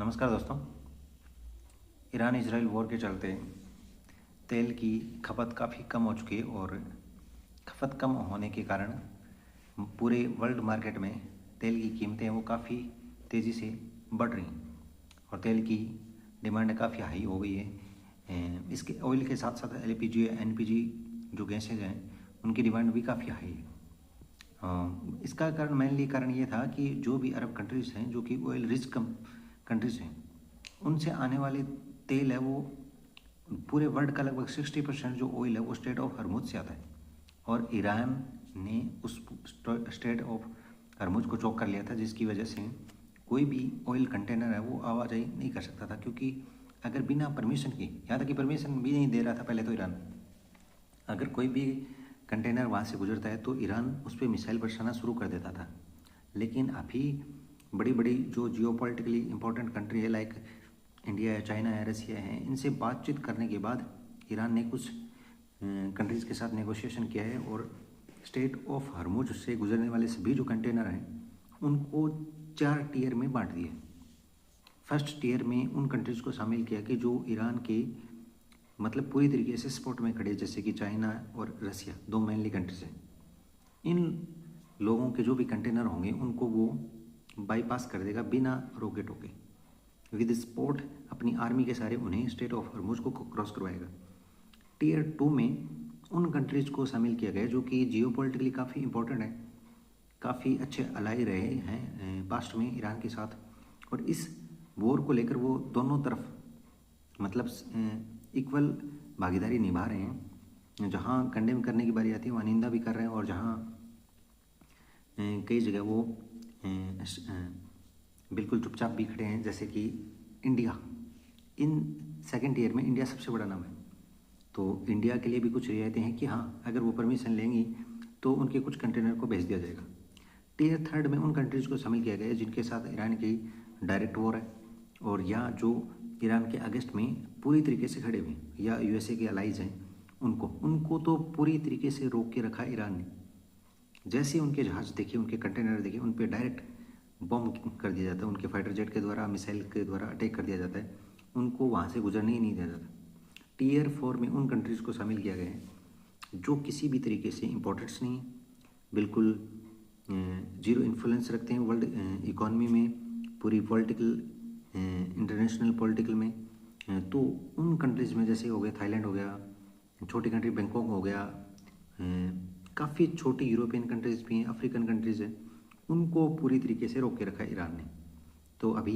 नमस्कार दोस्तों। Iran Israel war के चलते तेल की खपत काफ़ी कम हो चुकी है और खपत कम होने के कारण पूरे वर्ल्ड मार्केट में तेल की कीमतें वो काफ़ी तेज़ी से बढ़ रही हैं और तेल की डिमांड काफ़ी हाई हो गई है। इसके ऑयल के साथ साथ एलपीजी एनपीजी जो गैसेज हैं उनकी डिमांड भी काफ़ी हाई है। इसका कारण मेनली कारण ये था कि जो भी अरब कंट्रीज़ हैं जो कि ऑयल रिच कंट्रीज़ हैं उनसे आने वाले तेल है वो पूरे वर्ल्ड का लगभग 60% जो ऑयल है वो स्टेट ऑफ हरमुज से आता है और ईरान ने उस स्टेट ऑफ हरमुज को चौक कर लिया था, जिसकी वजह से कोई भी ऑयल कंटेनर है वो आवाजाही नहीं कर सकता था। क्योंकि अगर बिना परमिशन के, यहाँ तक कि परमिशन भी नहीं दे रहा था पहले तो ईरान, अगर कोई भी कंटेनर वहाँ से गुजरता है तो ईरान उस पर मिसाइल बरसाना शुरू कर देता था। लेकिन अभी बड़ी बड़ी जो जियोपॉलिटिकली इम्पोर्टेंट कंट्री है लाइक इंडिया है, चाइना है, रसिया है, इनसे बातचीत करने के बाद ईरान ने कुछ कंट्रीज़ के साथ नेगोशिएशन किया है और स्टेट ऑफ हरमुज से गुजरने वाले सभी जो कंटेनर हैं उनको 4 टियर में बांट दिए। फर्स्ट टियर में उन कंट्रीज़ को शामिल किया कि जो ईरान के मतलब पूरी तरीके से सपोर्ट में खड़े, जैसे कि चाइना और रसिया, दो मेनली कंट्रीज हैं। इन लोगों के जो भी कंटेनर होंगे उनको वो बाईपास कर देगा बिना रोके टोके, विद सपोर्ट अपनी आर्मी के सारे उन्हें स्टेट ऑफ हरमुज को क्रॉस करवाएगा। टियर 2 में उन कंट्रीज़ को शामिल किया गया जो कि जियोपॉलिटिकली काफ़ी इंपॉर्टेंट है, काफ़ी अच्छे अलाई रहे हैं पास्ट में ईरान के साथ, और इस वॉर को लेकर वो दोनों तरफ मतलब इक्वल भागीदारी निभा रहे हैं। जहाँ कंडेम करने की बारी आती है वहाँ निंदा भी कर रहे हैं और जहाँ कई जगह वो बिल्कुल चुपचाप भी खड़े हैं, जैसे कि इंडिया। इन सेकंड ईयर में इंडिया सबसे बड़ा नाम है, तो इंडिया के लिए भी कुछ रियायतें हैं कि हाँ, अगर वो परमिशन लेंगी तो उनके कुछ कंटेनर को भेज दिया जाएगा। टियर 3 में उन कंट्रीज़ को शामिल किया गया है जिनके साथ ईरान की डायरेक्ट वॉर है और या जो ईरान के अगेंस्ट में पूरी तरीके से खड़े हुए हैं, या यूएसए के अलाइज हैं, उनको तो पूरी तरीके से रोक के रखा ईरान ने। जैसे उनके जहाज़ देखे, उनके कंटेनर देखे, उन पर डायरेक्ट बॉम्ब कर दिया जाता है, उनके फाइटर जेट के द्वारा, मिसाइल के द्वारा अटैक कर दिया जाता है, उनको वहाँ से गुजरने ही नहीं दिया जाता। टियर 4 में उन कंट्रीज़ को शामिल किया गया है जो किसी भी तरीके से इम्पोर्टेंट्स नहीं है, बिल्कुल जीरो इन्फ्लुएंस रखते हैं वर्ल्ड इकॉनमी में, पूरी पॉलिटिकल इंटरनेशनल पॉलिटिकल में। तो उन कंट्रीज़ में जैसे हो गया थाईलैंड हो गया, छोटी कंट्री बैंकॉक हो गया, काफ़ी छोटी यूरोपियन कंट्रीज़ भी हैं, अफ्रीकन कंट्रीज़ हैं, उनको पूरी तरीके से रोक के रखा है ईरान ने। तो अभी